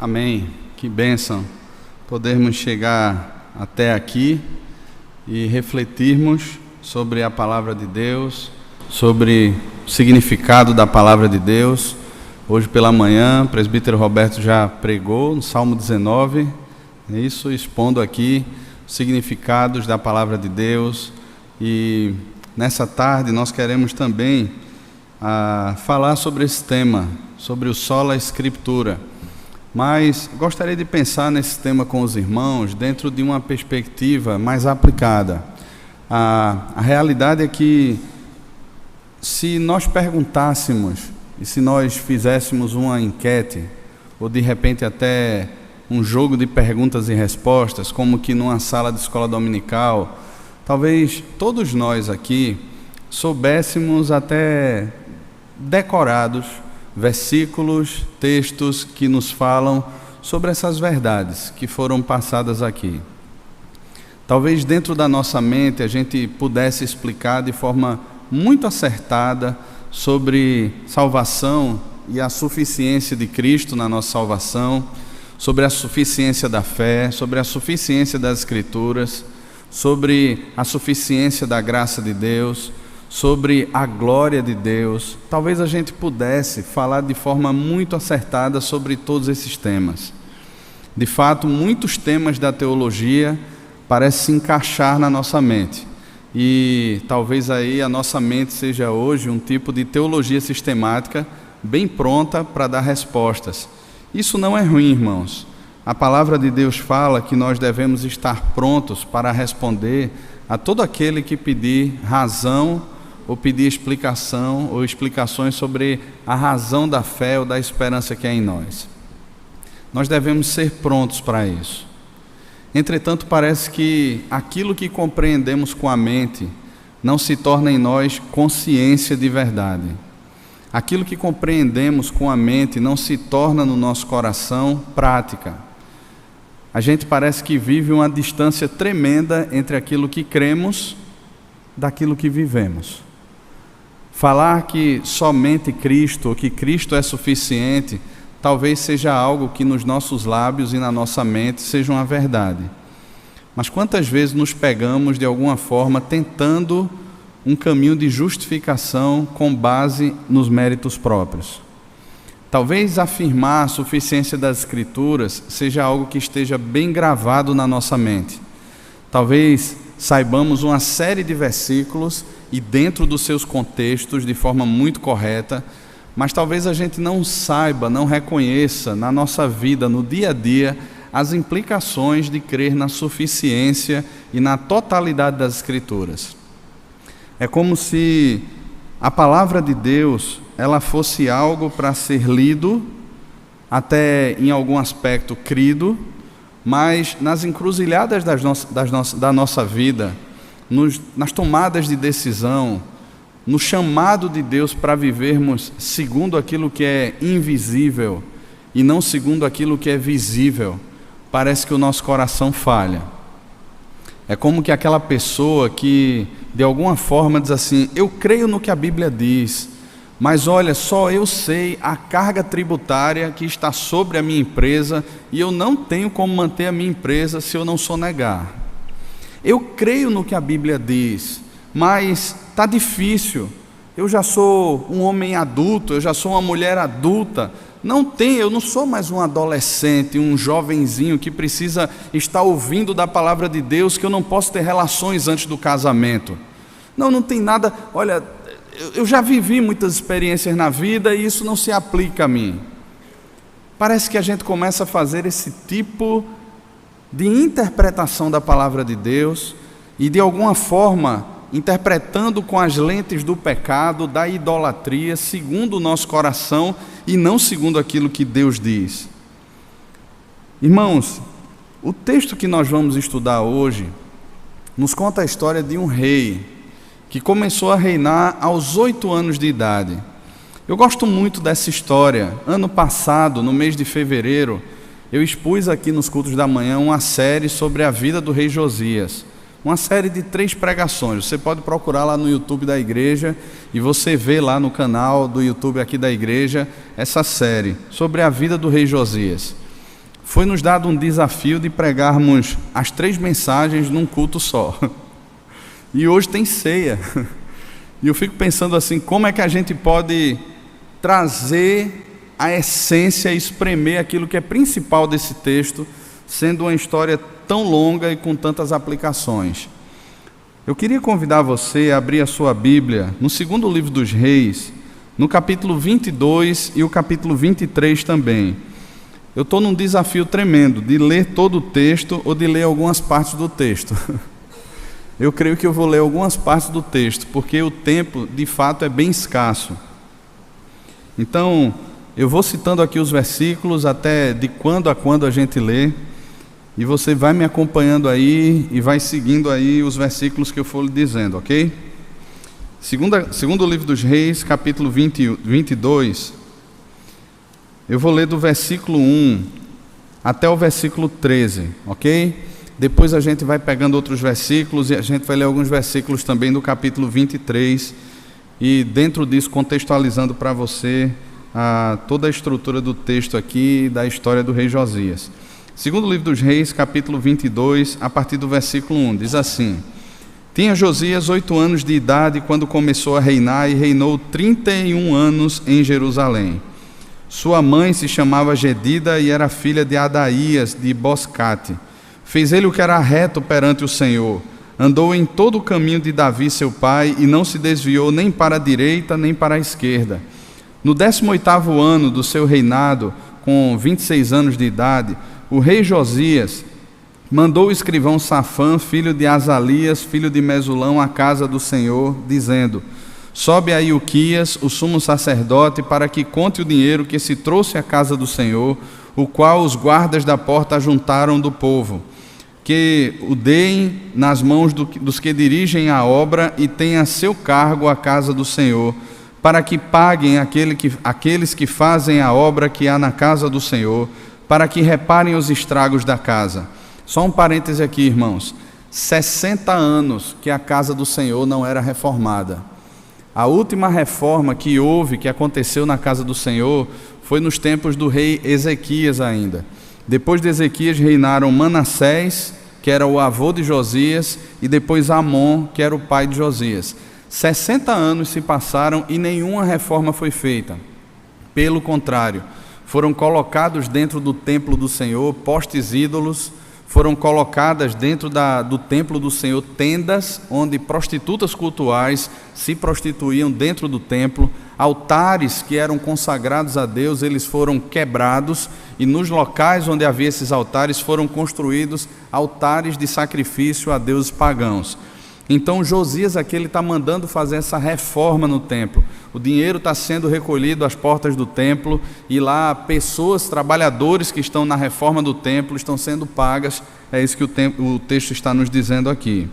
Amém. Que bênção podermos chegar até aqui e refletirmos sobre a palavra de Deus, sobre o significado da palavra de Deus. Hoje pela manhã, o presbítero Roberto já pregou no Salmo 19, isso, expondo aqui os significados da palavra de Deus. E nessa tarde nós queremos também falar sobre esse tema, sobre o sola escritura. Mas gostaria de pensar nesse tema com os irmãos dentro de uma perspectiva mais aplicada. A realidade é que, se nós perguntássemos e se nós fizéssemos uma enquete, ou de repente até um jogo de perguntas e respostas, como que numa sala de escola dominical, talvez todos nós aqui soubéssemos até decorados versículos, textos que nos falam sobre essas verdades que foram passadas aqui. Talvez dentro da nossa mente a gente pudesse explicar de forma muito acertada sobre salvação e a suficiência de Cristo na nossa salvação, sobre a suficiência da fé, sobre a suficiência das Escrituras, sobre a suficiência da graça de Deus, sobre a glória de Deus. Talvez a gente pudesse falar de forma muito acertada sobre todos esses temas. De fato, muitos temas da teologia parecem se encaixar na nossa mente. E talvez aí a nossa mente seja hoje um tipo de teologia sistemática bem pronta para dar respostas. Isso não é ruim, irmãos. A palavra de Deus fala que nós devemos estar prontos para responder a todo aquele que pedir razão ou pedir explicação ou explicações sobre a razão da fé ou da esperança que há em nós. Nós devemos ser prontos para isso. Entretanto, parece que aquilo que compreendemos com a mente não se torna em nós consciência de verdade. Aquilo que compreendemos com a mente não se torna no nosso coração prática. A gente parece que vive uma distância tremenda entre aquilo que cremos daquilo que vivemos. Falar que somente Cristo, ou que Cristo é suficiente, talvez seja algo que nos nossos lábios e na nossa mente seja uma verdade. Mas quantas vezes nos pegamos de alguma forma tentando um caminho de justificação com base nos méritos próprios? Talvez afirmar a suficiência das Escrituras seja algo que esteja bem gravado na nossa mente. Talvez saibamos uma série de versículos e dentro dos seus contextos de forma muito correta, mas talvez a gente não saiba, não reconheça na nossa vida, no dia a dia, as implicações de crer na suficiência e na totalidade das Escrituras. É como se a palavra de Deus ela fosse algo para ser lido, até em algum aspecto crido, mas nas encruzilhadas da nossa vida, nas tomadas de decisão, no chamado de Deus para vivermos segundo aquilo que é invisível e não segundo aquilo que é visível, parece que o nosso coração falha. É como que aquela pessoa que de alguma forma diz assim: eu creio no que a Bíblia diz, mas olha, só eu sei a carga tributária que está sobre a minha empresa e eu não tenho como manter a minha empresa se eu não sonegar. Eu creio no que a Bíblia diz, mas está difícil. Eu já sou um homem adulto, eu já sou uma mulher adulta. Eu não sou mais um adolescente, um jovenzinho que precisa estar ouvindo da palavra de Deus, que eu não posso ter relações antes do casamento. Não tem nada. Olha, eu já vivi muitas experiências na vida e isso não se aplica a mim. Parece que a gente começa a fazer esse tipo de interpretação da palavra de Deus e de alguma forma interpretando com as lentes do pecado, da idolatria, segundo o nosso coração e não segundo aquilo que Deus diz. Irmãos, o texto que nós vamos estudar hoje nos conta a história de um rei que começou a reinar aos 8 anos de idade. Eu gosto muito dessa história. Ano passado, no mês de fevereiro, eu expus aqui nos cultos da manhã uma série sobre a vida do rei Josias. Uma série de 3 pregações. Você pode procurar lá no YouTube da igreja e você vê lá no canal do YouTube aqui da igreja essa série sobre a vida do rei Josias. foi nos dado um desafio de pregarmos as 3 mensagens num culto só. E hoje tem ceia. E eu fico pensando assim, como é que a gente pode trazer a essência, espremer aquilo que é principal desse texto, sendo uma história tão longa e com tantas aplicações. Eu queria convidar você a abrir a sua Bíblia no 2º livro dos Reis, no capítulo 22 e o capítulo 23 também. Eu estou num desafio tremendo de ler todo o texto ou de ler algumas partes do texto. Eu creio que eu vou ler algumas partes do texto, porque o tempo, de fato, é bem escasso. Então, eu vou citando aqui os versículos até de quando a quando a gente lê, e você vai me acompanhando aí e vai seguindo aí os versículos que eu for lhe dizendo, ok? Segundo livro dos Reis, capítulo 22, eu vou ler do versículo 1 até o versículo 13, ok? Depois a gente vai pegando outros versículos e a gente vai ler alguns versículos também do capítulo 23 e dentro disso contextualizando para você toda a estrutura do texto aqui da história do rei Josias. Segundo livro dos Reis, capítulo 22, a partir do versículo 1, diz assim: Tinha Josias 8 anos de idade quando começou a reinar e reinou 31 anos em Jerusalém. Sua mãe se chamava Gedida e era filha de Adaías de Boscate. Fez ele o que era reto perante o Senhor. Andou em todo o caminho de Davi seu pai e não se desviou nem para a direita nem para a esquerda. No 18º ano do seu reinado, com 26 anos de idade, o rei Josias mandou o escrivão Safã, filho de Azalias, filho de Mesulão, à casa do Senhor, dizendo: Sobe a Ilquias, o sumo sacerdote, para que conte o dinheiro que se trouxe à casa do Senhor, o qual os guardas da porta ajuntaram do povo. Que o deem nas mãos dos que dirigem a obra e tenha a seu cargo a casa do Senhor, para que paguem aqueles que fazem a obra que há na casa do Senhor, para que reparem os estragos da casa. Só um parêntese aqui, irmãos. 60 anos que a casa do Senhor não era reformada. A última reforma que aconteceu na casa do Senhor, foi nos tempos do rei Ezequias ainda. Depois de Ezequias reinaram Manassés, que era o avô de Josias, e depois Amon, que era o pai de Josias. 60 anos se passaram e nenhuma reforma foi feita. Pelo contrário, foram colocados dentro do templo do Senhor postes ídolos, foram colocadas dentro do templo do Senhor tendas, onde prostitutas cultuais se prostituíam dentro do templo. Altares que eram consagrados a Deus, eles foram quebrados, e nos locais onde havia esses altares foram construídos altares de sacrifício a deuses pagãos. Então Josias aqui está mandando fazer essa reforma no templo. O dinheiro está sendo recolhido às portas do templo, e lá pessoas, trabalhadores que estão na reforma do templo estão sendo pagas. É isso que o texto está nos dizendo aqui.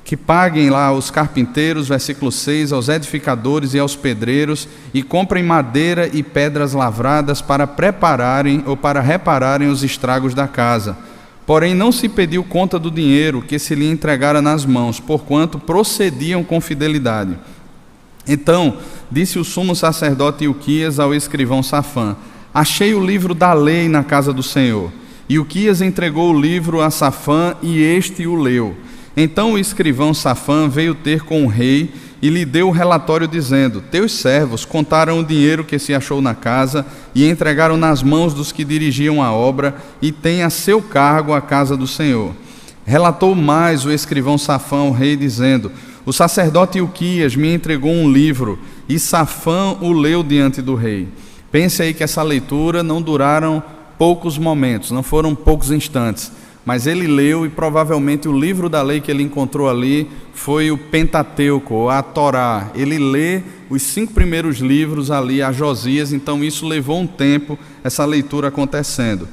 Que paguem lá os carpinteiros, versículo 6, aos edificadores e aos pedreiros, e comprem madeira e pedras lavradas para prepararem ou para repararem os estragos da casa. Porém não se pediu conta do dinheiro que se lhe entregara nas mãos, porquanto procediam com fidelidade. Então disse o sumo sacerdote Ilquias ao escrivão Safã: Achei o livro da lei na casa do Senhor. E Ilquias entregou o livro a Safã, e este o leu. Então o escrivão Safã veio ter com o rei e lhe deu o relatório dizendo: Teus servos contaram o dinheiro que se achou na casa e entregaram nas mãos dos que dirigiam a obra, e tem a seu cargo a casa do Senhor. Relatou mais o escrivão Safã ao rei dizendo: O sacerdote Ilquias me entregou um livro, e Safã o leu diante do rei. Pense aí que essa leitura não duraram poucos momentos, não foram poucos instantes, mas ele leu, e provavelmente o livro da lei que ele encontrou ali foi o Pentateuco, ou a Torá. Ele lê os 5 primeiros livros ali a Josias, então isso levou um tempo, essa leitura acontecendo.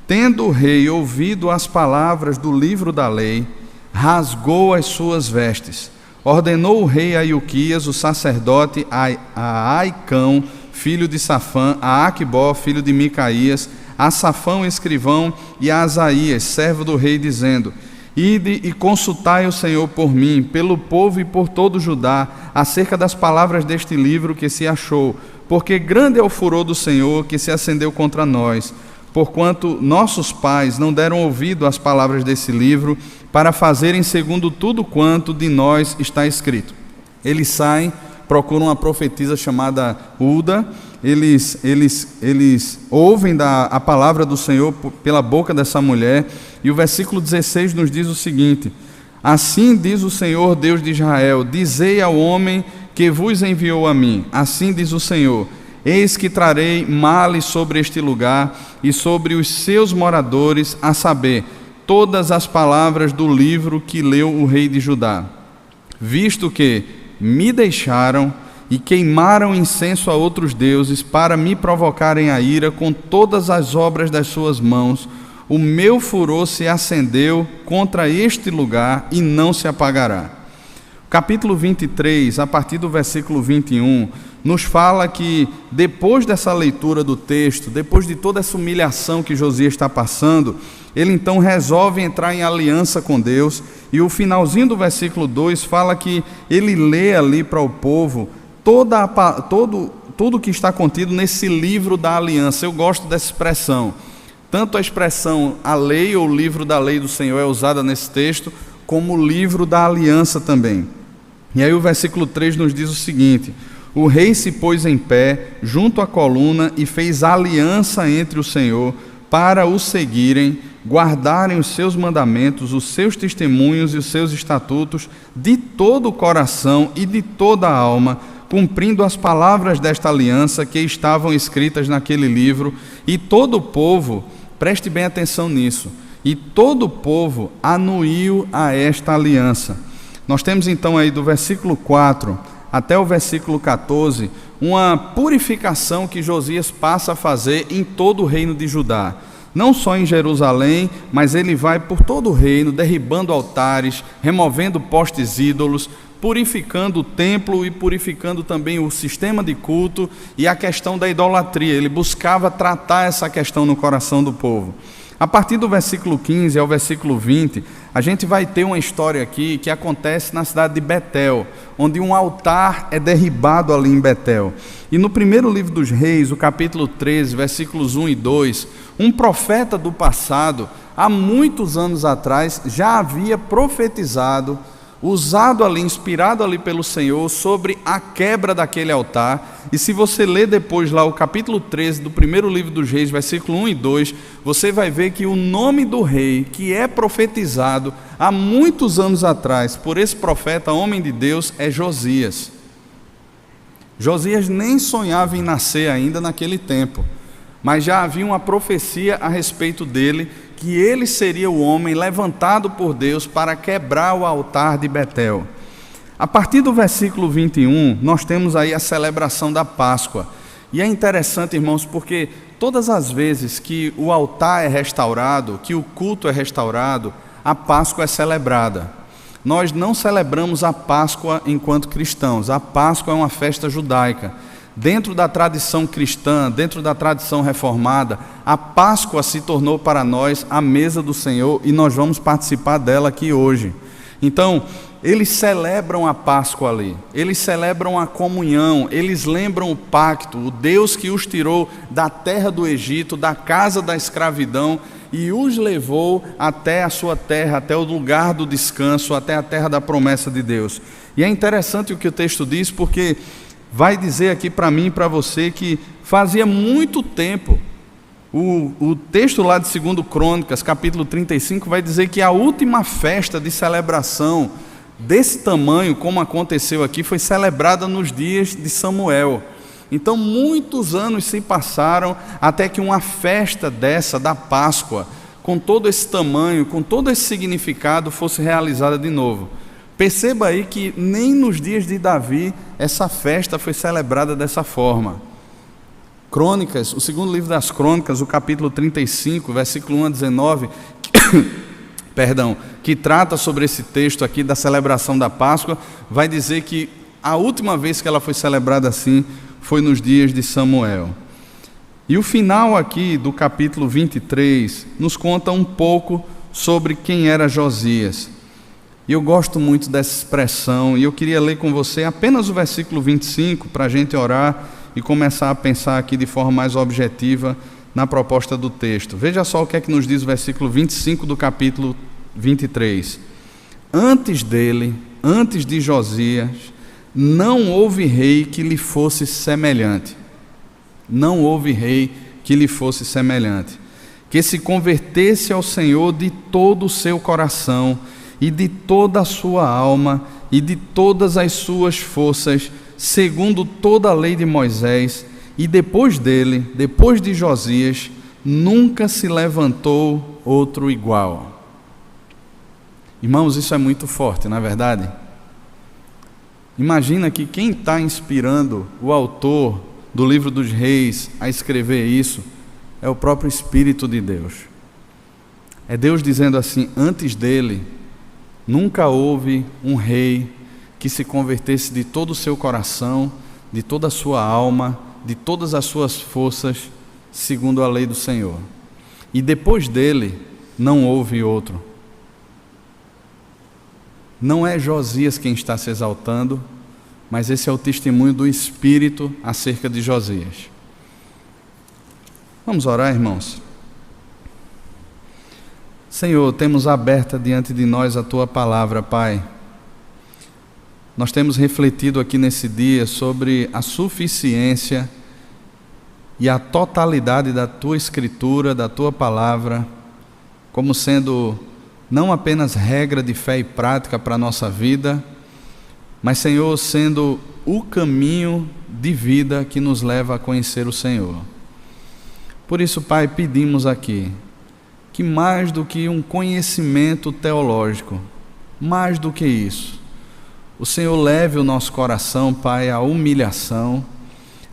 Tendo o rei ouvido as palavras do livro da lei, rasgou as suas vestes. Ordenou o rei a Ilquias, o sacerdote, a Aicão, filho de Safã, a Aquibó, filho de Micaías, a Safã, escrivão, e a Asaías, servo do rei, dizendo: Ide e consultai o Senhor por mim, pelo povo e por todo Judá, acerca das palavras deste livro que se achou, porque grande é o furor do Senhor que se acendeu contra nós. porquanto nossos pais não deram ouvido às palavras desse livro, para fazerem segundo tudo quanto de nós está escrito. Eles saem, procuram uma profetisa chamada Hulda, eles ouvem a palavra do Senhor pela boca dessa mulher, e o versículo 16 nos diz o seguinte: assim diz o Senhor Deus de Israel, dizei ao homem que vos enviou a mim, assim diz o Senhor, eis que trarei males sobre este lugar e sobre os seus moradores, a saber, todas as palavras do livro que leu o rei de Judá, visto que me deixaram e queimaram incenso a outros deuses para me provocarem a ira com todas as obras das suas mãos, o meu furor se acendeu contra este lugar e não se apagará. Capítulo 23, a partir do versículo 21, nos fala que depois dessa leitura do texto, depois de toda essa humilhação que Josias está passando, ele então resolve entrar em aliança com Deus, e o finalzinho do versículo 2 fala que ele lê ali para o povo tudo que está contido nesse livro da aliança. Eu gosto dessa expressão. Tanto a expressão a lei ou livro da lei do Senhor é usada nesse texto, como o livro da aliança também. E aí o versículo 3 nos diz o seguinte: o rei se pôs em pé junto à coluna e fez aliança entre o Senhor para o seguirem, guardarem os seus mandamentos, os seus testemunhos e os seus estatutos de todo o coração e de toda a alma, cumprindo as palavras desta aliança que estavam escritas naquele livro. E todo o povo, preste bem atenção nisso, e todo o povo anuiu a esta aliança. Nós temos então aí do versículo 4 até o versículo 14, uma purificação que Josias passa a fazer em todo o reino de Judá. Não só em Jerusalém, mas ele vai por todo o reino, derribando altares, removendo postes ídolos, purificando o templo e purificando também o sistema de culto e a questão da idolatria. Ele buscava tratar essa questão no coração do povo. A partir do versículo 15 ao versículo 20, a gente vai ter uma história aqui que acontece na cidade de Betel, onde um altar é derribado ali em Betel. E no primeiro livro dos Reis, o capítulo 13, versículos 1 e 2, um profeta do passado, há muitos anos atrás, já havia profetizado, usado ali, inspirado ali pelo Senhor, sobre a quebra daquele altar. E se você ler depois lá o capítulo 13 do primeiro livro dos Reis, versículo 1 e 2, você vai ver que o nome do rei, que é profetizado há muitos anos atrás por esse profeta, homem de Deus, é Josias. Josias nem sonhava em nascer ainda naquele tempo, mas já havia uma profecia a respeito dele, que ele seria o homem levantado por Deus para quebrar o altar de Betel. A partir do versículo 21, nós temos aí a celebração da Páscoa. E é interessante, irmãos, porque todas as vezes que o altar é restaurado, que o culto é restaurado, a Páscoa é celebrada. Nós não celebramos a Páscoa enquanto cristãos. A Páscoa é uma festa judaica. Dentro da tradição cristã, dentro da tradição reformada, a Páscoa se tornou para nós a mesa do Senhor e nós vamos participar dela aqui hoje. Então, eles celebram a Páscoa ali, eles celebram a comunhão, eles lembram o pacto, o Deus que os tirou da terra do Egito, da casa da escravidão e os levou até a sua terra, até o lugar do descanso, até a terra da promessa de Deus. E é interessante o que o texto diz, porque vai dizer aqui para mim e para você que fazia muito tempo, o texto lá de 2 Crônicas, capítulo 35, vai dizer que a última festa de celebração desse tamanho, como aconteceu aqui, foi celebrada nos dias de Samuel. Então muitos anos se passaram até que uma festa dessa, da Páscoa, com todo esse tamanho, com todo esse significado, fosse realizada de novo. Perceba aí que nem nos dias de Davi essa festa foi celebrada dessa forma. Crônicas, o segundo livro das Crônicas, o capítulo 35, versículo 1 a 19, que trata sobre esse texto aqui da celebração da Páscoa, vai dizer que a última vez que ela foi celebrada assim foi nos dias de Samuel. E o final aqui do capítulo 23 nos conta um pouco sobre quem era Josias. E eu gosto muito dessa expressão, e eu queria ler com você apenas o versículo 25, para a gente orar e começar a pensar aqui de forma mais objetiva na proposta do texto. Veja só o que é que nos diz o versículo 25 do capítulo 23. Antes dele, antes de Josias, não houve rei que lhe fosse semelhante. Não houve rei que lhe fosse semelhante, que se convertesse ao Senhor de todo o seu coração e de toda a sua alma e de todas as suas forças, segundo toda a lei de Moisés. E depois dele, depois de Josias, nunca se levantou outro igual. Irmãos, isso é muito forte, não é verdade? Imagina que quem está inspirando o autor do livro dos reis a escrever isso é o próprio Espírito de Deus. É Deus dizendo assim: antes dele nunca houve um rei que se convertesse de todo o seu coração, de toda a sua alma, de todas as suas forças, segundo a lei do Senhor. E depois dele não houve outro. Não é Josias quem está se exaltando, mas esse é o testemunho do Espírito acerca de Josias. Vamos orar, irmãos? Senhor, temos aberta diante de nós a Tua palavra, Pai. Nós temos refletido aqui nesse dia sobre a suficiência e a totalidade da Tua Escritura, da Tua palavra, como sendo não apenas regra de fé e prática para a nossa vida, mas, Senhor, sendo o caminho de vida que nos leva a conhecer o Senhor. Por isso, Pai, pedimos aqui que mais do que um conhecimento teológico, mais do que isso, o Senhor leve o nosso coração, Pai, à humilhação,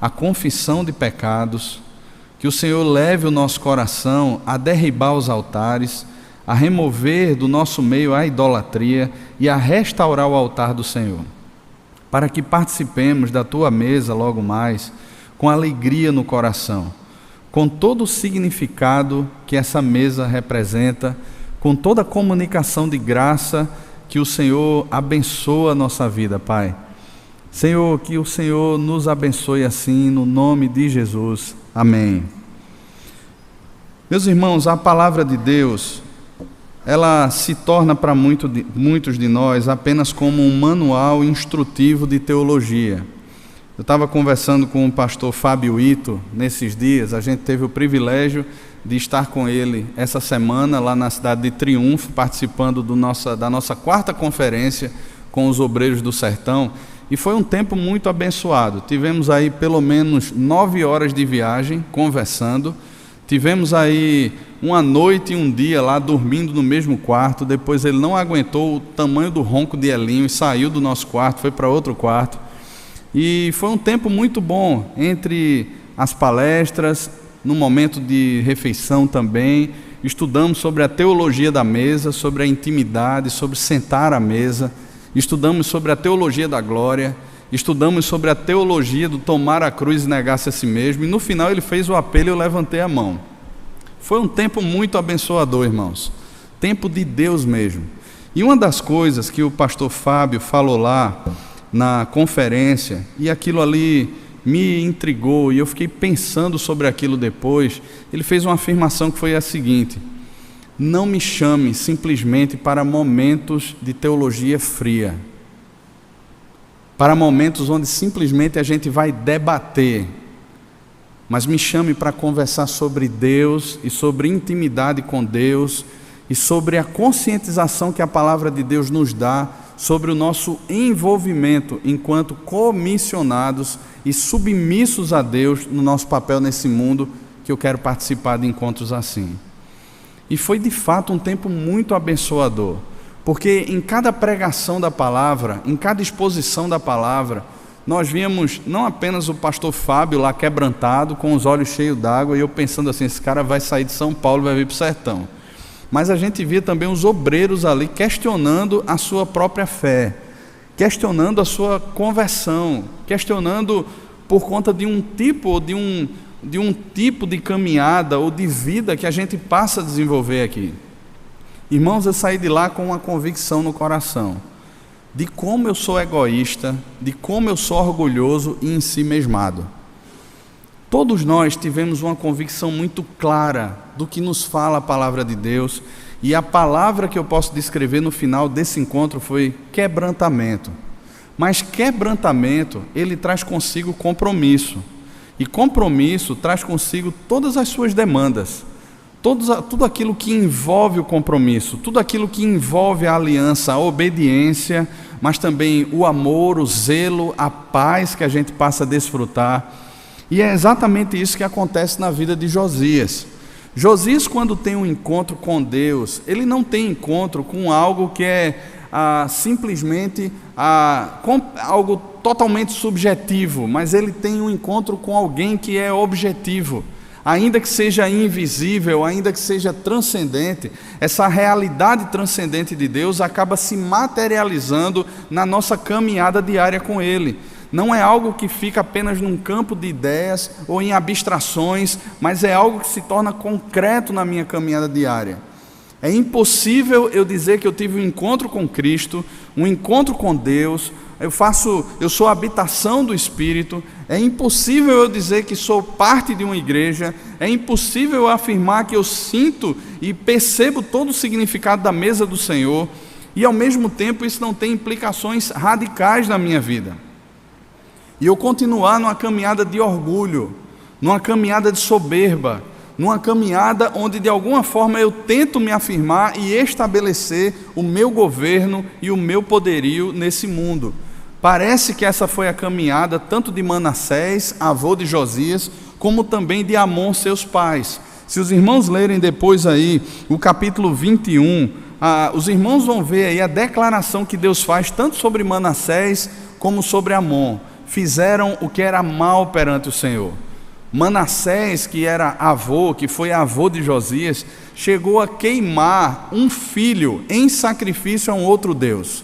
à confissão de pecados, que o Senhor leve o nosso coração a derribar os altares, a remover do nosso meio a idolatria e a restaurar o altar do Senhor, para que participemos da Tua mesa logo mais, com alegria no coração, com todo o significado que essa mesa representa, com toda a comunicação de graça que o Senhor abençoa a nossa vida, Pai. Senhor, que o Senhor nos abençoe assim, no nome de Jesus. Amém. Meus irmãos, a palavra de Deus, ela se torna para muitos de nós apenas como um manual instrutivo de teologia. Eu estava conversando com o pastor Fábio Ito nesses dias, a gente teve o privilégio de estar com ele essa semana lá na cidade de Triunfo, participando da nossa quarta conferência com os obreiros do sertão, e foi um tempo muito abençoado. Tivemos aí pelo menos 9 horas de viagem conversando, tivemos aí uma noite e um dia lá dormindo no mesmo quarto. Depois ele não aguentou o tamanho do ronco de Elinho e saiu do nosso quarto, foi para outro quarto. E foi um tempo muito bom entre as palestras, no momento de refeição também. Estudamos sobre a teologia da mesa, sobre a intimidade, sobre sentar à mesa. Estudamos sobre a teologia da glória. Estudamos sobre a teologia do tomar a cruz e negar-se a si mesmo. E no final ele fez o apelo e eu levantei a mão. Foi um tempo muito abençoador, irmãos. Tempo de Deus mesmo. E uma das coisas que o pastor Fábio falou lá na conferência, e aquilo ali me intrigou, e eu fiquei pensando sobre aquilo depois, ele fez uma afirmação que foi a seguinte: não me chame simplesmente para momentos de teologia fria, para momentos onde simplesmente a gente vai debater, mas me chame para conversar sobre Deus e sobre intimidade com Deus e sobre a conscientização que a palavra de Deus nos dá sobre o nosso envolvimento enquanto comissionados e submissos a Deus no nosso papel nesse mundo, que eu quero participar de encontros assim. E foi de fato um tempo muito abençoador, porque em cada pregação da palavra, em cada exposição da palavra, nós víamos não apenas o pastor Fábio lá quebrantado, com os olhos cheios d'água, e eu pensando assim, esse cara vai sair de São Paulo e vai vir para o sertão. Mas a gente via também os obreiros ali questionando a sua própria fé, questionando a sua conversão, questionando por conta de um tipo de caminhada ou de vida que a gente passa a desenvolver aqui. Irmãos, eu saí de lá com uma convicção no coração de como eu sou egoísta, de como eu sou orgulhoso e ensimesmado. Todos nós tivemos uma convicção muito clara do que nos fala a palavra de Deus, e a palavra que eu posso descrever no final desse encontro foi quebrantamento. Mas quebrantamento, ele traz consigo compromisso, e compromisso traz consigo todas as suas demandas, tudo aquilo que envolve o compromisso, tudo aquilo que envolve a aliança, a obediência, mas também o amor, o zelo, a paz que a gente passa a desfrutar. E é exatamente isso que acontece na vida de Josias. Josias, quando tem um encontro com Deus, ele não tem encontro com algo que é simplesmente algo totalmente subjetivo, mas ele tem um encontro com alguém que é objetivo. Ainda que seja invisível, ainda que seja transcendente, essa realidade transcendente de Deus acaba se materializando na nossa caminhada diária com Ele. Não é algo que fica apenas num campo de ideias ou em abstrações, mas é algo que se torna concreto na minha caminhada diária. É impossível eu dizer que eu tive um encontro com Cristo, um encontro com Deus, eu sou a habitação do Espírito. É impossível eu dizer que sou parte de uma igreja, é impossível eu afirmar que eu sinto e percebo todo o significado da mesa do Senhor, e ao mesmo tempo isso não tem implicações radicais na minha vida. E eu continuar numa caminhada de orgulho, numa caminhada de soberba, numa caminhada onde de alguma forma eu tento me afirmar e estabelecer o meu governo e o meu poderio nesse mundo. Parece que essa foi a caminhada tanto de Manassés, avô de Josias, como também de Amon, seus pais. Se os irmãos lerem depois aí o capítulo 21, os irmãos vão ver aí a declaração que Deus faz tanto sobre Manassés como sobre Amon. Fizeram o que era mal perante o Senhor. Manassés, que era avô, que foi avô de Josias, chegou a queimar um filho em sacrifício a um outro Deus.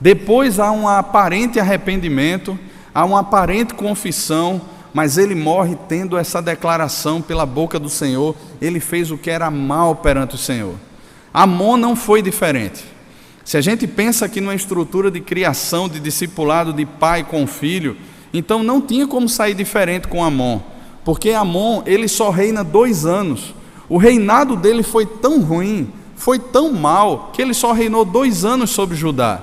Depois há um aparente arrependimento, há uma aparente confissão, mas ele morre tendo essa declaração pela boca do Senhor: ele fez o que era mal perante o Senhor. Amon não foi diferente. Se a gente pensa aqui numa estrutura de criação, de discipulado de pai com filho, então não tinha como sair diferente com Amon, porque Amon, ele só reina 2 anos. O reinado dele foi tão ruim, foi tão mal, que ele só reinou 2 anos sobre Judá.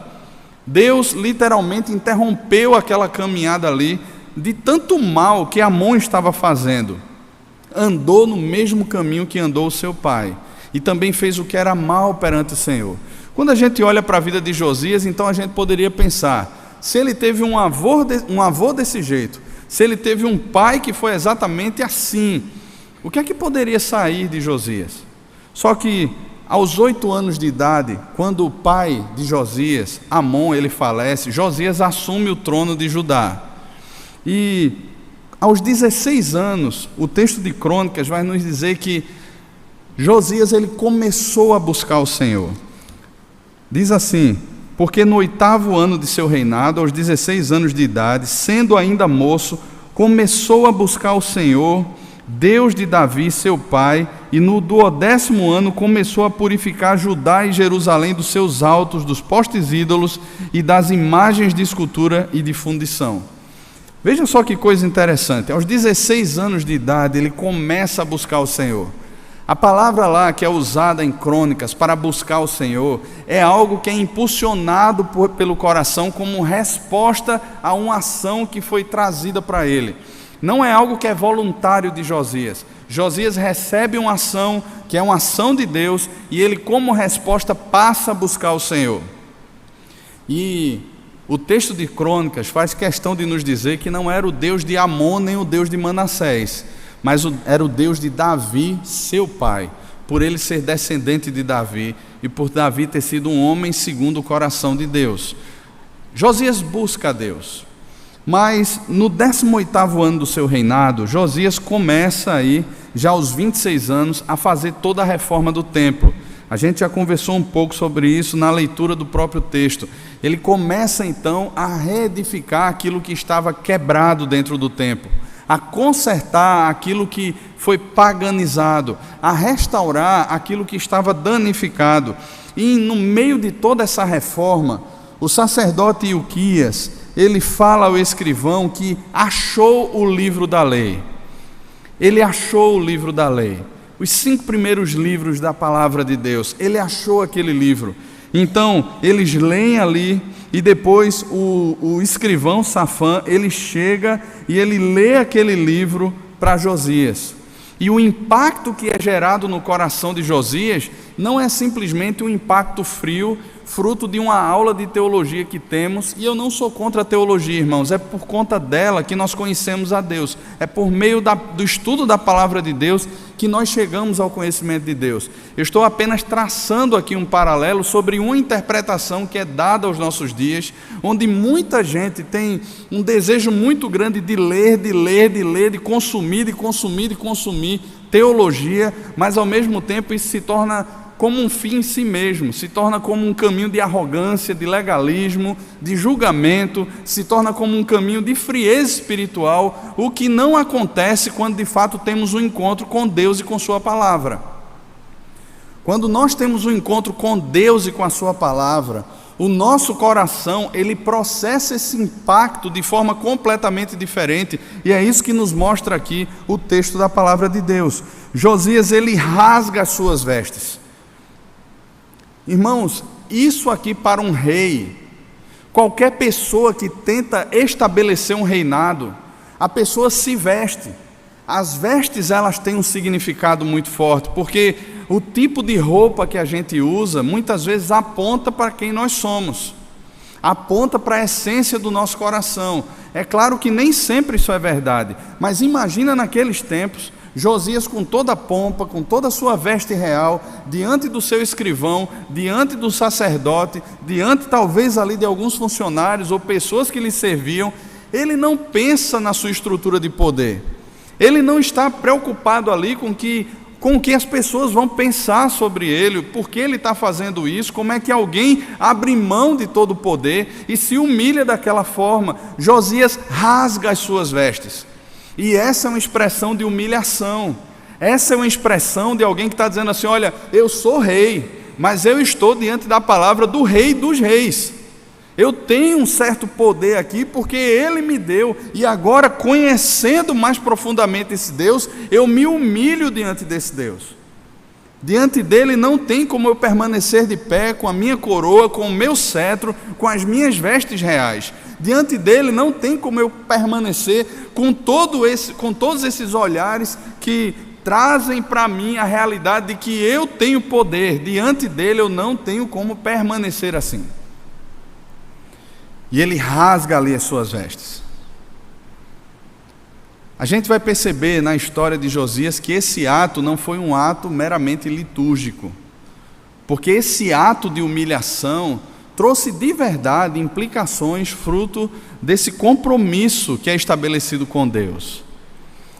Deus literalmente interrompeu aquela caminhada ali, de tanto mal que Amon estava fazendo. Andou no mesmo caminho que andou o seu pai, e também fez o que era mal perante o Senhor. Quando a gente olha para a vida de Josias, então a gente poderia pensar, se ele teve um avô desse jeito, se ele teve um pai que foi exatamente assim, o que é que poderia sair de Josias? Só que aos 8 anos de idade, quando o pai de Josias, Amon, ele falece, Josias assume o trono de Judá. E aos 16 anos, o texto de Crônicas vai nos dizer que Josias, ele começou a buscar o Senhor. Diz assim: porque no 8º ano de seu reinado, aos 16 anos de idade, sendo ainda moço, começou a buscar o Senhor, Deus de Davi, seu pai, e no 12º ano começou a purificar Judá e Jerusalém dos seus altos, dos postes ídolos e das imagens de escultura e de fundição. Veja só que coisa interessante, aos 16 anos de idade ele começa a buscar o Senhor. A palavra lá que é usada em Crônicas para buscar o Senhor é algo que é impulsionado pelo coração como resposta a uma ação que foi trazida para ele. Não é algo que é voluntário de Josias. Josias recebe uma ação que é uma ação de Deus e ele, como resposta, passa a buscar o Senhor. E o texto de Crônicas faz questão de nos dizer que não era o Deus de Amon nem o Deus de Manassés, mas era o Deus de Davi, seu pai, por ele ser descendente de Davi e por Davi ter sido um homem segundo o coração de Deus. Josias busca a Deus, mas no 18º ano do seu reinado, Josias começa aí, já aos 26 anos, a fazer toda a reforma do templo. A gente já conversou um pouco sobre isso na leitura do próprio texto. Ele começa então a reedificar aquilo que estava quebrado dentro do templo, a consertar aquilo que foi paganizado, a restaurar aquilo que estava danificado. E no meio de toda essa reforma, o sacerdote Ilquias, ele fala ao escrivão que achou o livro da lei. ele achou o livro da lei, os 5 primeiros livros da palavra de Deus, ele achou aquele livro. Então, eles leem ali, e depois o escrivão Safã, ele chega e ele lê aquele livro para Josias. E o impacto que é gerado no coração de Josias não é simplesmente um impacto frio, fruto de uma aula de teologia que temos, e eu não sou contra a teologia, irmãos, é por conta dela que nós conhecemos a Deus, é por meio do estudo da palavra de Deus que nós chegamos ao conhecimento de Deus. Eu estou apenas traçando aqui um paralelo sobre uma interpretação que é dada aos nossos dias, onde muita gente tem um desejo muito grande de ler, de consumir teologia, mas ao mesmo tempo isso se torna como um fim em si mesmo, se torna como um caminho de arrogância, de legalismo, de julgamento, se torna como um caminho de frieza espiritual, o que não acontece quando de fato temos um encontro com Deus e com sua palavra. Quando nós temos um encontro com Deus e com a sua palavra, o nosso coração, ele processa esse impacto de forma completamente diferente, e é isso que nos mostra aqui o texto da palavra de Deus. Josias, ele rasga as suas vestes. Irmãos, isso aqui para um rei, qualquer pessoa que tenta estabelecer um reinado, a pessoa se veste. As vestes, elas têm um significado muito forte, porque o tipo de roupa que a gente usa, muitas vezes aponta para quem nós somos, aponta para a essência do nosso coração. É claro que nem sempre isso é verdade, mas imagina naqueles tempos, Josias com toda a pompa, com toda a sua veste real, diante do seu escrivão, diante do sacerdote, diante talvez ali de alguns funcionários ou pessoas que lhe serviam, ele não pensa na sua estrutura de poder, ele não está preocupado ali com o que as pessoas vão pensar sobre ele, por que ele está fazendo isso, como é que alguém abre mão de todo o poder e se humilha daquela forma. Josias rasga as suas vestes. E essa é uma expressão de humilhação, essa é uma expressão de alguém que está dizendo assim: olha, eu sou rei, mas eu estou diante da palavra do Rei dos Reis, eu tenho um certo poder aqui porque Ele me deu, e agora, conhecendo mais profundamente esse Deus, eu me humilho diante desse Deus. Diante dele não tem como eu permanecer de pé com a minha coroa, com o meu cetro, com as minhas vestes reais. Diante dele não tem como eu permanecer com todos esses olhares que trazem para mim a realidade de que eu tenho poder. Diante dele eu não tenho como permanecer assim. E ele rasga ali as suas vestes. A gente vai perceber na história de Josias que esse ato não foi um ato meramente litúrgico, porque esse ato de humilhação trouxe de verdade implicações fruto desse compromisso que é estabelecido com Deus.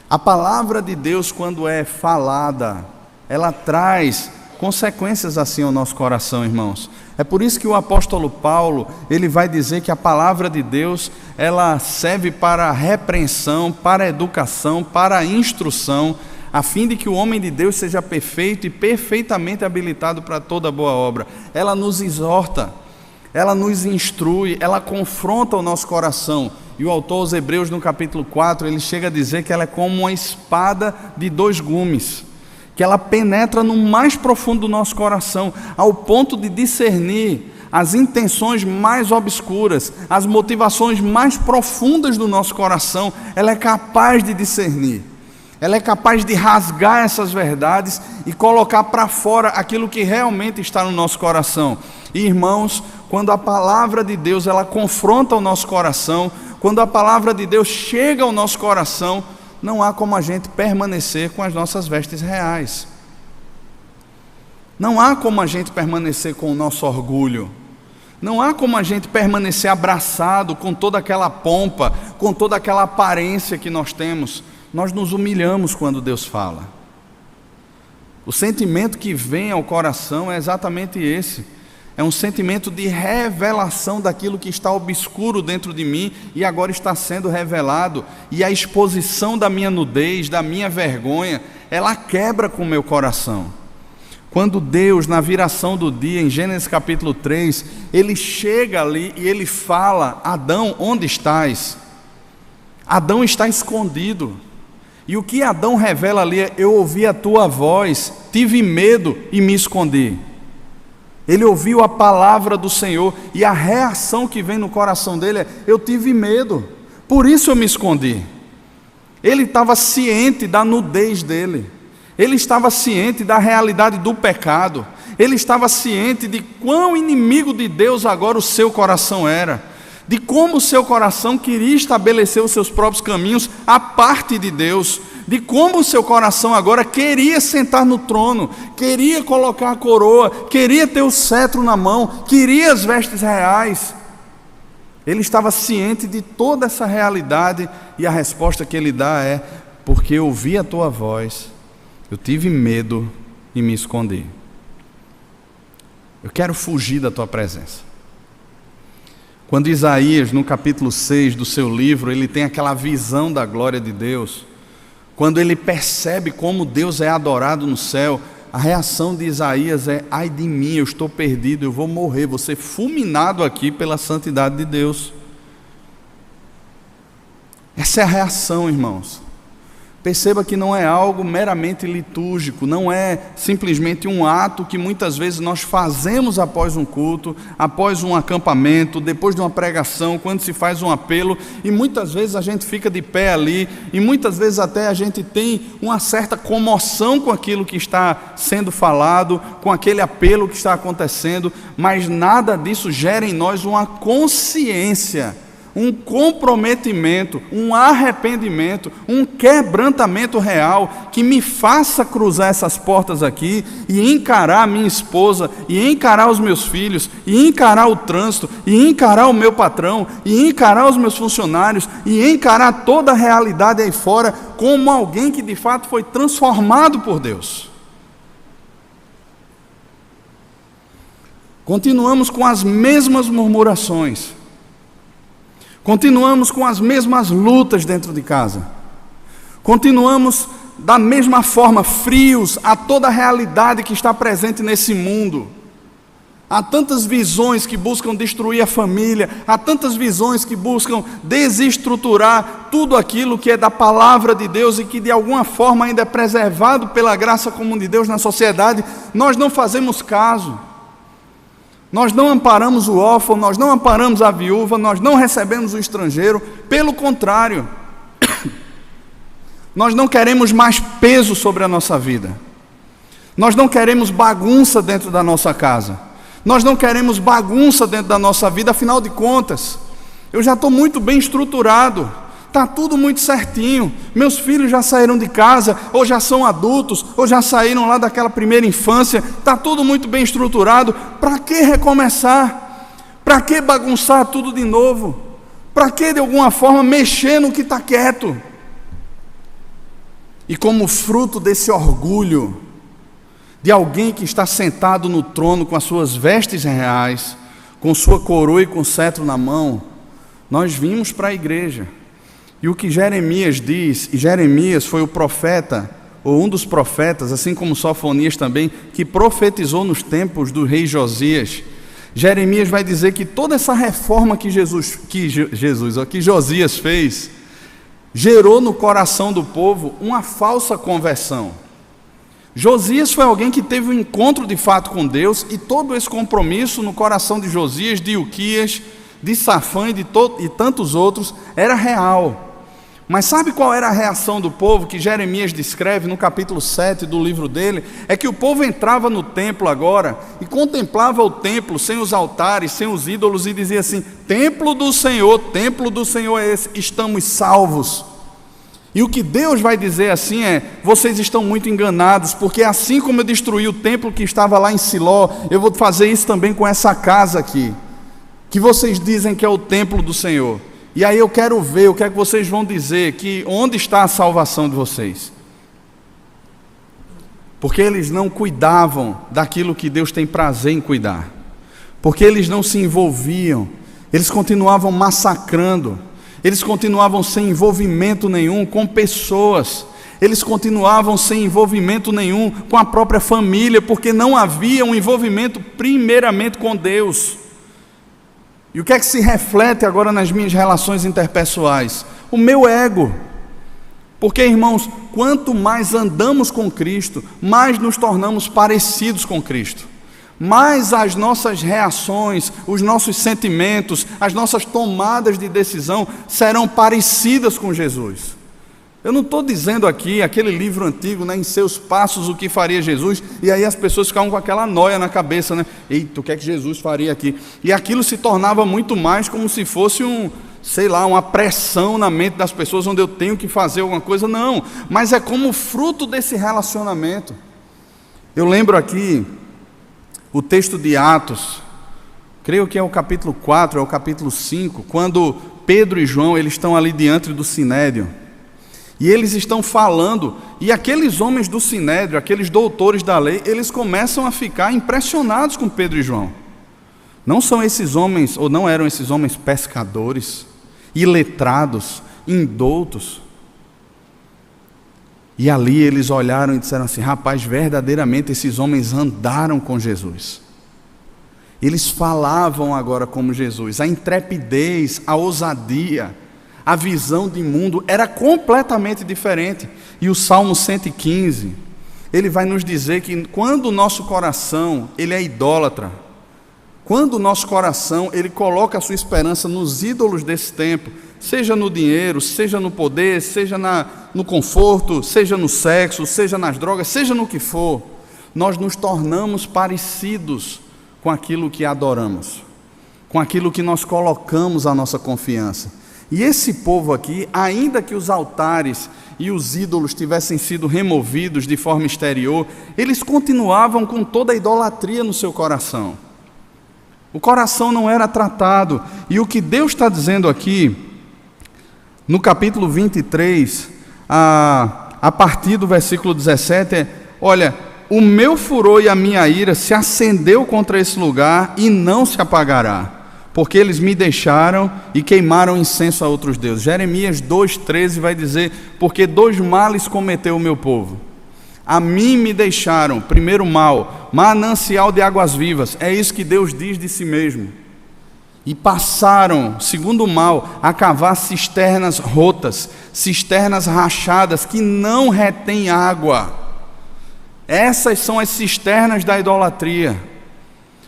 A palavra de Deus, quando é falada, ela traz consequências assim ao nosso coração, irmãos. É por isso que o apóstolo Paulo, ele vai dizer que a palavra de Deus, ela serve para a repreensão, para a educação, para a instrução, a fim de que o homem de Deus seja perfeito e perfeitamente habilitado para toda boa obra. Ela nos exorta, ela nos instrui, ela confronta o nosso coração. E o autor aos Hebreus, no capítulo 4, ele chega a dizer que ela é como uma espada de 2 gumes, que ela penetra no mais profundo do nosso coração, ao ponto de discernir as intenções mais obscuras, as motivações mais profundas do nosso coração. Ela é capaz de discernir, ela é capaz de rasgar essas verdades e colocar para fora aquilo que realmente está no nosso coração. E, irmãos, quando a palavra de Deus ela confronta o nosso coração, quando a palavra de Deus chega ao nosso coração, não há como a gente permanecer com as nossas vestes reais. Não há como a gente permanecer com o nosso orgulho. Não há como a gente permanecer abraçado com toda aquela pompa, com toda aquela aparência que nós temos. Nós nos humilhamos quando Deus fala. O sentimento que vem ao coração é exatamente esse. É um sentimento de revelação daquilo que está obscuro dentro de mim e agora está sendo revelado. E a exposição da minha nudez, da minha vergonha, ela quebra com o meu coração. Quando Deus, na viração do dia, em Gênesis capítulo 3, Ele chega ali e Ele fala: Adão, onde estás? Adão está escondido. E o que Adão revela ali é: eu ouvi a tua voz, tive medo e me escondi. Ele ouviu a palavra do Senhor, e a reação que vem no coração dele é: eu tive medo, por isso eu me escondi. Ele estava ciente da nudez dele, ele estava ciente da realidade do pecado, ele estava ciente de quão inimigo de Deus agora o seu coração era, de como o seu coração queria estabelecer os seus próprios caminhos à parte de Deus, de como o seu coração agora queria sentar no trono, queria colocar a coroa, queria ter o cetro na mão, queria as vestes reais. Ele estava ciente de toda essa realidade, e a resposta que ele dá é: porque eu ouvi a tua voz, eu tive medo e me escondi. Eu quero fugir da tua presença. Quando Isaías, no capítulo 6 do seu livro, ele tem aquela visão da glória de Deus, quando ele percebe como Deus é adorado no céu, a reação de Isaías é: ai de mim, eu estou perdido, eu vou morrer, vou ser fulminado aqui pela santidade de Deus. Essa é a reação, irmãos. Perceba que não é algo meramente litúrgico, não é simplesmente um ato que muitas vezes nós fazemos após um culto, após um acampamento, depois de uma pregação, quando se faz um apelo, e muitas vezes a gente fica de pé ali, e muitas vezes até a gente tem uma certa comoção com aquilo que está sendo falado, com aquele apelo que está acontecendo, mas nada disso gera em nós uma consciência, um comprometimento, um arrependimento, um quebrantamento real que me faça cruzar essas portas aqui e encarar a minha esposa, e encarar os meus filhos, e encarar o trânsito, e encarar o meu patrão, e encarar os meus funcionários, e encarar toda a realidade aí fora como alguém que de fato foi transformado por Deus. Continuamos com as mesmas murmurações, continuamos com as mesmas lutas dentro de casa, continuamos da mesma forma frios a toda a realidade que está presente nesse mundo. Há tantas visões que buscam destruir a família, há tantas visões que buscam desestruturar tudo aquilo que é da palavra de Deus e que de alguma forma ainda é preservado pela graça comum de Deus na sociedade. Nós não fazemos caso. Nós não amparamos o órfão, nós não amparamos a viúva, nós não recebemos o estrangeiro, pelo contrário, nós não queremos mais peso sobre a nossa vida, nós não queremos bagunça dentro da nossa casa, nós não queremos bagunça dentro da nossa vida. Afinal de contas, eu já estou muito bem estruturado, está tudo muito certinho, meus filhos já saíram de casa, ou já são adultos, ou já saíram lá daquela primeira infância, está tudo muito bem estruturado. Para que recomeçar? Para que bagunçar tudo de novo? Para que de alguma forma mexer no que está quieto? E como fruto desse orgulho de alguém que está sentado no trono com as suas vestes reais, com sua coroa e com cetro na mão, nós vimos para a igreja. E o que Jeremias diz, e Jeremias foi o profeta, ou um dos profetas, assim como Sofonias também, que profetizou nos tempos do rei Josias. Jeremias vai dizer que toda essa reforma que Josias fez, gerou no coração do povo uma falsa conversão. Josias foi alguém que teve um encontro de fato com Deus, e todo esse compromisso no coração de Josias, de Ilquias, de Safã e tantos outros, era real. Mas sabe qual era a reação do povo que Jeremias descreve no capítulo 7 do livro dele? É que o povo entrava no templo agora e contemplava o templo sem os altares, sem os ídolos, e dizia assim: templo do Senhor é esse, estamos salvos. E o que Deus vai dizer assim é: vocês estão muito enganados, porque assim como eu destruí o templo que estava lá em Siló, eu vou fazer isso também com essa casa aqui, que vocês dizem que é o templo do Senhor. E aí eu quero ver o que é que vocês vão dizer, que onde está a salvação de vocês? Porque eles não cuidavam daquilo que Deus tem prazer em cuidar, porque eles não se envolviam, eles continuavam massacrando, eles continuavam sem envolvimento nenhum com pessoas, eles continuavam sem envolvimento nenhum com a própria família, porque não havia um envolvimento primeiramente com Deus. E o que é que se reflete agora nas minhas relações interpessoais? O meu ego. Porque, irmãos, quanto mais andamos com Cristo, mais nos tornamos parecidos com Cristo. Mais as nossas reações, os nossos sentimentos, as nossas tomadas de decisão serão parecidas com Jesus. Eu não estou dizendo aqui, aquele livro antigo, né, Em Seus Passos, o que faria Jesus, e aí as pessoas ficavam com aquela noia na cabeça, né? Eita, o que é que Jesus faria aqui? E aquilo se tornava muito mais como se fosse uma pressão na mente das pessoas, onde eu tenho que fazer alguma coisa. Não, mas é como fruto desse relacionamento. Eu lembro aqui o texto de Atos, creio que é o capítulo 4, é o capítulo 5, quando Pedro e João, eles estão ali diante do Sinédrio, e eles estão falando, e aqueles homens do Sinédrio, aqueles doutores da lei, eles começam a ficar impressionados com Pedro e João. Não são esses homens, ou não eram esses homens pescadores, iletrados, indoutos? E ali eles olharam e disseram assim: rapaz, verdadeiramente esses homens andaram com Jesus. Eles falavam agora como Jesus. A intrepidez, a ousadia, a visão de mundo era completamente diferente. E o Salmo 115, ele vai nos dizer que quando o nosso coração ele é idólatra, quando o nosso coração ele coloca a sua esperança nos ídolos desse tempo, seja no dinheiro, seja no poder, seja no conforto, seja no sexo, seja nas drogas, seja no que for, nós nos tornamos parecidos com aquilo que adoramos, com aquilo que nós colocamos a nossa confiança. E esse povo aqui, ainda que os altares e os ídolos tivessem sido removidos de forma exterior, eles continuavam com toda a idolatria no seu coração. O coração não era tratado. E o que Deus está dizendo aqui, no capítulo 23, a partir do versículo 17, é: olha, o meu furor e a minha ira se acendeu contra esse lugar e não se apagará, porque eles me deixaram e queimaram incenso a outros deuses. Jeremias 2,13 vai dizer: porque dois males cometeu o meu povo. A mim me deixaram, primeiro mal, manancial de águas vivas, é isso que Deus diz de si mesmo. E passaram, segundo mal, a cavar cisternas rotas, cisternas rachadas, que não retêm água. Essas são as cisternas da idolatria.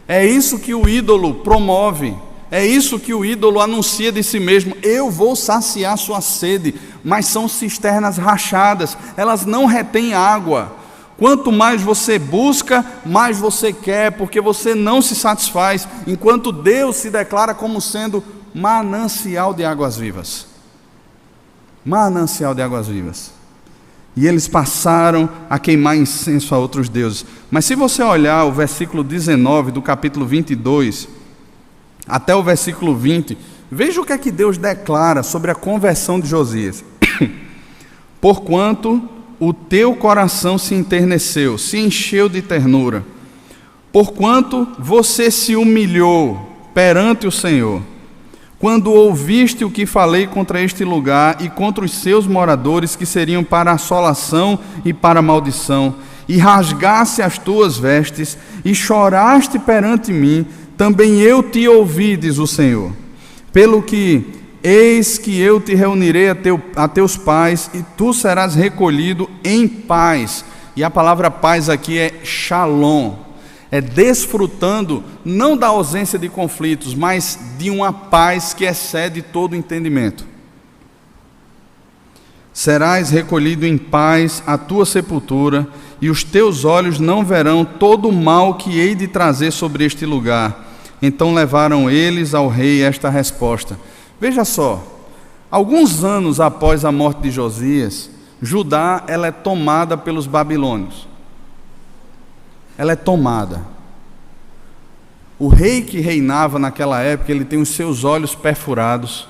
É isso que o ídolo promove. É isso que o ídolo anuncia de si mesmo: eu vou saciar sua sede. Mas são cisternas rachadas, elas não retêm água. Quanto mais você busca, mais você quer, porque você não se satisfaz, enquanto Deus se declara como sendo manancial de águas vivas. Manancial de águas vivas. E eles passaram a queimar incenso a outros deuses. Mas se você olhar o versículo 19 do capítulo 22, até o versículo 20, veja o que é que Deus declara sobre a conversão de Josias. Porquanto o teu coração se enterneceu, se encheu de ternura, porquanto você se humilhou perante o Senhor, quando ouviste o que falei contra este lugar e contra os seus moradores, que seriam para assolação e para maldição, e rasgaste as tuas vestes, e choraste perante mim, também eu te ouvi, diz o Senhor. Pelo que, eis que eu te reunirei a teus pais, e tu serás recolhido em paz. E a palavra paz aqui é shalom, é desfrutando não da ausência de conflitos, mas de uma paz que excede todo entendimento. Serás recolhido em paz à tua sepultura, e os teus olhos não verão todo o mal que hei de trazer sobre este lugar. Então levaram eles ao rei esta resposta. Veja só, alguns anos após a morte de Josias, Judá ela é tomada pelos babilônios. Ela é tomada. O rei que reinava naquela época, ele tem os seus olhos perfurados.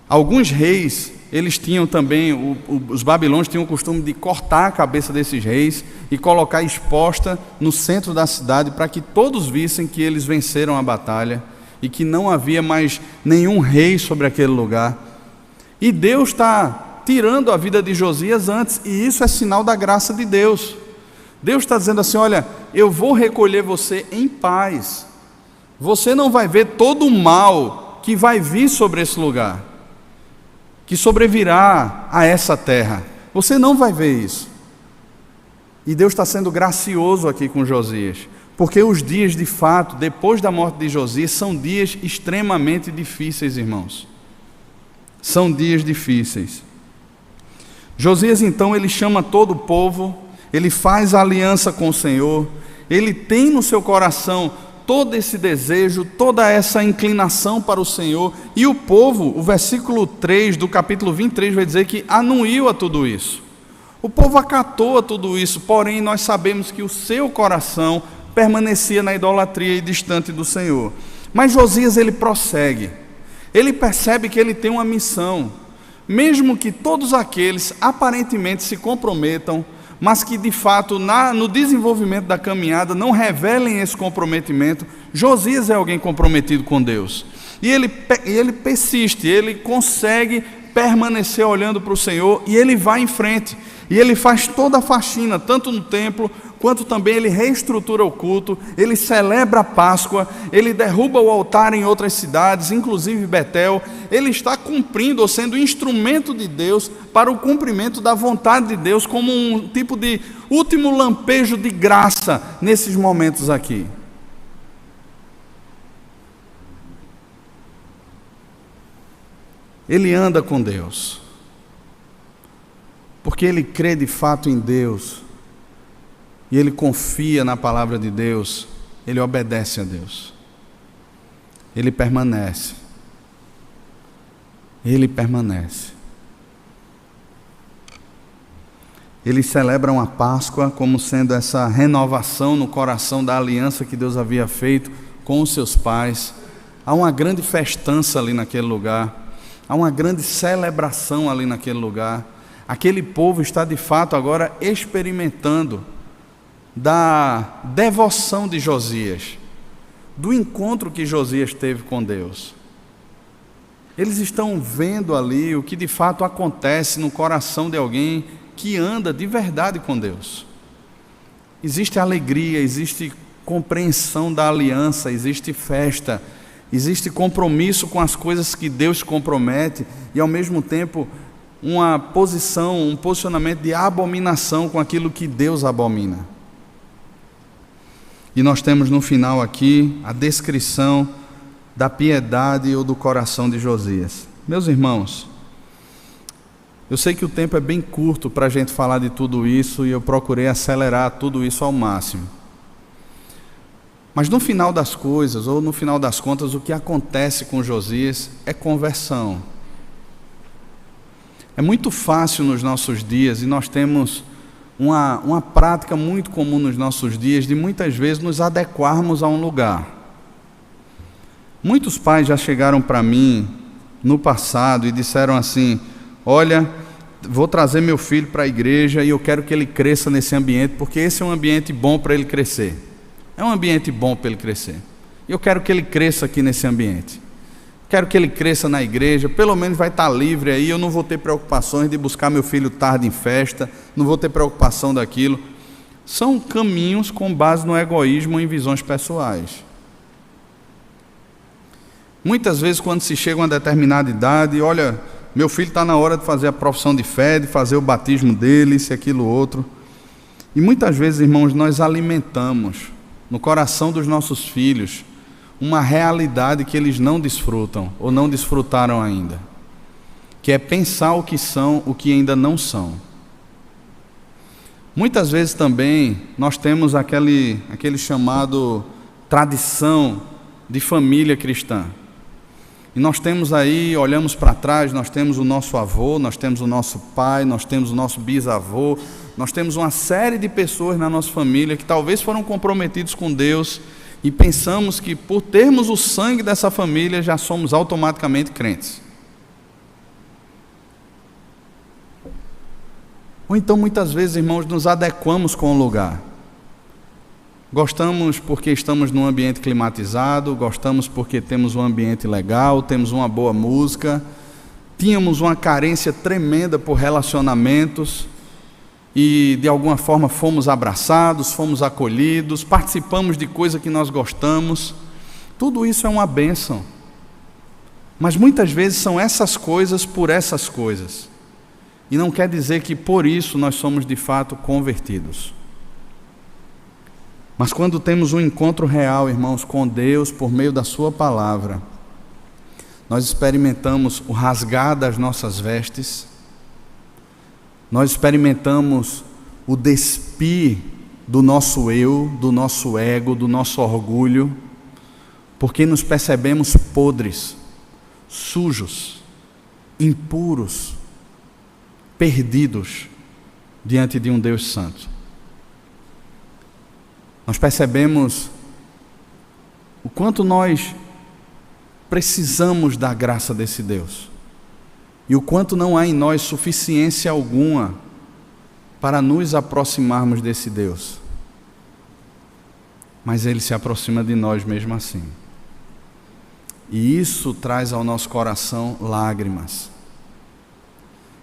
Alguns reis, eles tinham também, os babilônios tinham o costume de cortar a cabeça desses reis e colocar exposta no centro da cidade, para que todos vissem que eles venceram a batalha e que não havia mais nenhum rei sobre aquele lugar. E Deus está tirando a vida de Josias antes, e isso é sinal da graça de Deus. Deus está dizendo assim: olha, eu vou recolher você em paz, você não vai ver todo o mal que vai vir sobre esse lugar. que sobrevirá a essa terra. Você não vai ver isso. E Deus está sendo gracioso aqui com Josias, porque os dias, de fato, depois da morte de Josias, são dias extremamente difíceis, irmãos. São dias difíceis. Josias, então, ele chama todo o povo, ele faz a aliança com o Senhor, ele tem no seu coração todo esse desejo, toda essa inclinação para o Senhor, e o povo, o versículo 3 do capítulo 23 vai dizer que anuiu a tudo isso. O povo acatou a tudo isso, porém nós sabemos que o seu coração permanecia na idolatria e distante do Senhor. Mas Josias, ele prossegue, ele percebe que ele tem uma missão, mesmo que todos aqueles aparentemente se comprometam, mas que de fato no desenvolvimento da caminhada não revelem esse comprometimento. Josias é alguém comprometido com Deus, e ele persiste, ele consegue permanecer olhando para o Senhor, e ele vai em frente, e ele faz toda a faxina, tanto no templo, quanto também ele reestrutura o culto, ele celebra a Páscoa, ele derruba o altar em outras cidades, inclusive Betel. Ele está cumprindo, ou sendo instrumento de Deus para o cumprimento da vontade de Deus, como um tipo de último lampejo de graça nesses momentos aqui. Ele anda com Deus, porque ele crê de fato em Deus, e ele confia na palavra de Deus, ele obedece a Deus, ele permanece, eles celebram a Páscoa como sendo essa renovação no coração da aliança que Deus havia feito com os seus pais. Há uma grande festança ali naquele lugar, há uma grande celebração ali naquele lugar. Aquele povo está de fato agora experimentando da devoção de Josias, do encontro que Josias teve com Deus. Eles estão vendo ali o que de fato acontece no coração de alguém que anda de verdade com Deus. Existe alegria, existe compreensão da aliança, existe festa, existe compromisso com as coisas que Deus compromete, e ao mesmo tempo uma posição, um posicionamento de abominação com aquilo que Deus abomina. E nós temos no final aqui a descrição da piedade ou do coração de Josias. Meus irmãos, eu sei que o tempo é bem curto para a gente falar de tudo isso, e eu procurei acelerar tudo isso ao máximo. Mas no final das coisas, ou no final das contas, o que acontece com Josias é conversão. É muito fácil nos nossos dias, e nós temos uma prática muito comum nos nossos dias, de muitas vezes nos adequarmos a um lugar. Muitos pais já chegaram para mim no passado e disseram assim: olha, vou trazer meu filho para a igreja e eu quero que ele cresça nesse ambiente, porque esse é um ambiente bom para ele crescer. É um ambiente bom para ele crescer. Eu quero que ele cresça aqui nesse ambiente. Quero que ele cresça na igreja, pelo menos vai estar livre aí, eu não vou ter preocupações de buscar meu filho tarde em festa, não vou ter preocupação daquilo. São caminhos com base no egoísmo ou em visões pessoais. Muitas vezes, quando se chega a uma determinada idade, olha, meu filho está na hora de fazer a profissão de fé, de fazer o batismo dele, isso e aquilo outro. E muitas vezes, irmãos, nós alimentamos no coração dos nossos filhos uma realidade que eles não desfrutam, ou não desfrutaram ainda, que é pensar o que são, o que ainda não são. Muitas vezes também nós temos aquele chamado tradição de família cristã, e nós temos aí, olhamos para trás, nós temos o nosso avô, nós temos o nosso pai, nós temos o nosso bisavô, nós temos uma série de pessoas na nossa família que talvez foram comprometidos com Deus, e pensamos que por termos o sangue dessa família já somos automaticamente crentes. Ou então muitas vezes, irmãos, nos adequamos com o lugar. Gostamos porque estamos num ambiente climatizado, gostamos porque temos um ambiente legal, temos uma boa música, tínhamos uma carência tremenda por relacionamentos, e de alguma forma fomos abraçados, fomos acolhidos, participamos de coisa que nós gostamos. Tudo isso é uma bênção. Mas muitas vezes são essas coisas por essas coisas. E não quer dizer que por isso nós somos de fato convertidos. Mas quando temos um encontro real, irmãos, com Deus por meio da sua palavra, nós experimentamos o rasgar das nossas vestes, nós experimentamos o despir do nosso eu, do nosso ego, do nosso orgulho, porque nos percebemos podres, sujos, impuros, perdidos diante de um Deus santo. Nós percebemos o quanto nós precisamos da graça desse Deus e o quanto não há em nós suficiência alguma para nos aproximarmos desse Deus. Mas Ele se aproxima de nós mesmo assim. E isso traz ao nosso coração lágrimas.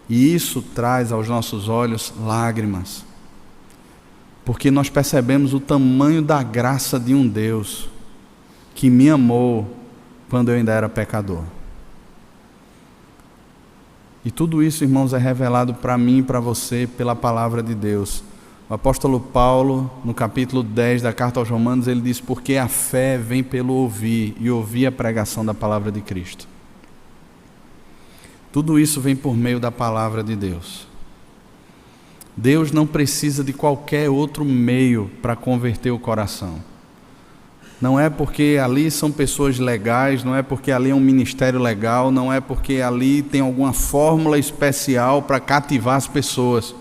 E isso traz aos nossos olhos lágrimas. Porque nós percebemos o tamanho da graça de um Deus que me amou quando eu ainda era pecador. E tudo isso, irmãos, é revelado para mim e para você pela palavra de Deus. O apóstolo Paulo, no capítulo 10 da carta aos Romanos, ele diz: porque a fé vem pelo ouvir, e ouvir a pregação da palavra de Cristo. Tudo isso vem por meio da palavra de Deus. Deus não precisa de qualquer outro meio para converter o coração. Não é porque ali são pessoas legais, não é porque ali é um ministério legal, não é porque ali tem alguma fórmula especial para cativar as pessoas.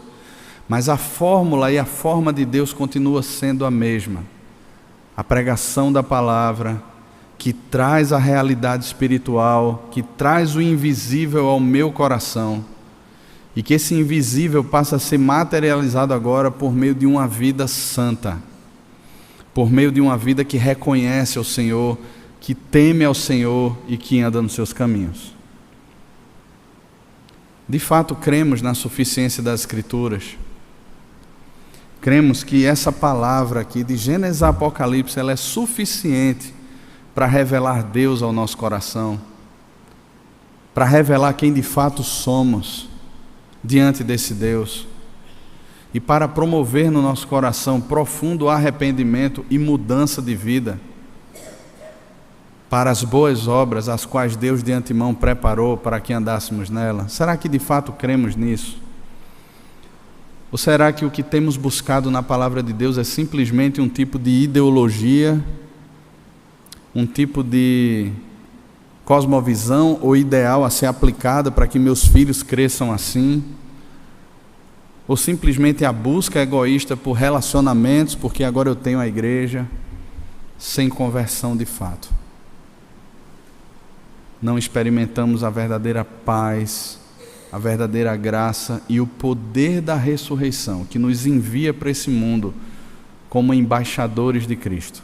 Mas a fórmula e a forma de Deus continua sendo a mesma. A pregação da palavra, que traz a realidade espiritual, que traz o invisível ao meu coração, e que esse invisível passa a ser materializado agora por meio de uma vida santa, por meio de uma vida que reconhece ao Senhor, que teme ao Senhor e que anda nos seus caminhos. De fato, cremos na suficiência das Escrituras. Cremos que essa palavra aqui, de Gênesis a Apocalipse, ela é suficiente para revelar Deus ao nosso coração, para revelar quem de fato somos diante desse Deus, e para promover no nosso coração profundo arrependimento e mudança de vida, para as boas obras, as quais Deus de antemão preparou para que andássemos nela. Será que de fato cremos nisso? Ou será que o que temos buscado na palavra de Deus é simplesmente um tipo de ideologia, um tipo de cosmovisão ou ideal a ser aplicada para que meus filhos cresçam assim? Ou simplesmente a busca egoísta por relacionamentos, porque agora eu tenho a igreja, sem conversão de fato? Não experimentamos a verdadeira paz, a verdadeira graça e o poder da ressurreição que nos envia para esse mundo como embaixadores de Cristo.